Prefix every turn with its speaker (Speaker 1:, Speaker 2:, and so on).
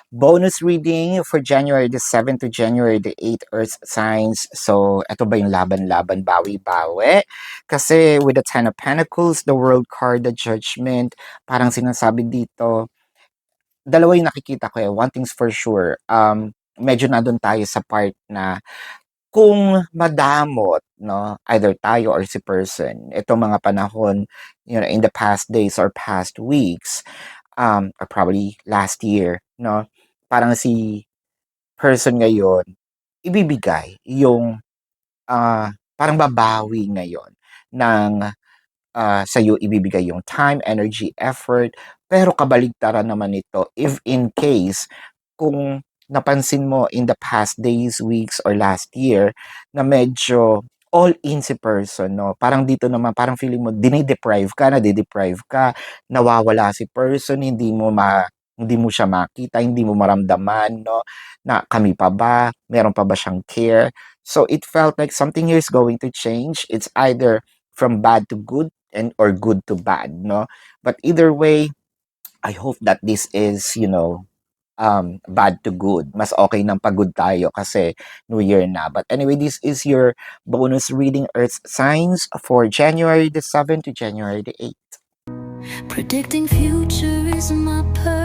Speaker 1: bonus reading for January the 7th to January the 8th, Earth signs. So, ito ba yung laban-laban, bawi-bawi? Kasi with the Ten of Pentacles, the World card, the Judgment, parang sinasabi dito, dalawa yung nakikita ko eh. One thing's for sure, medyo na doon tayo sa part na kung madamot, no, either tayo or si person, itong mga panahon, in the past days or past weeks, or probably last year, no, parang si person ngayon, ibibigay yung, parang babawi ngayon ng, sa'yo ibibigay yung time, energy, effort, pero kabaligtaran naman ito if in case kung napansin mo in the past days, weeks, or last year na medyo all in si person, no? Parang dito naman, parang feeling mo dinideprive ka, nade-deprive ka, nawawala si person, hindi mo siya makita, hindi mo maramdaman, no? Na kami pa ba? Meron pa ba siyang care? So it felt like something here is going to change. It's either from bad to good and or good to bad, no? But either way, I hope that this is, bad to good. Mas okay ng pagod tayo kasi New Year na. But anyway, this is your bonus reading Earth signs for January the 7th to January the 8th.
Speaker 2: Predicting future is my purpose.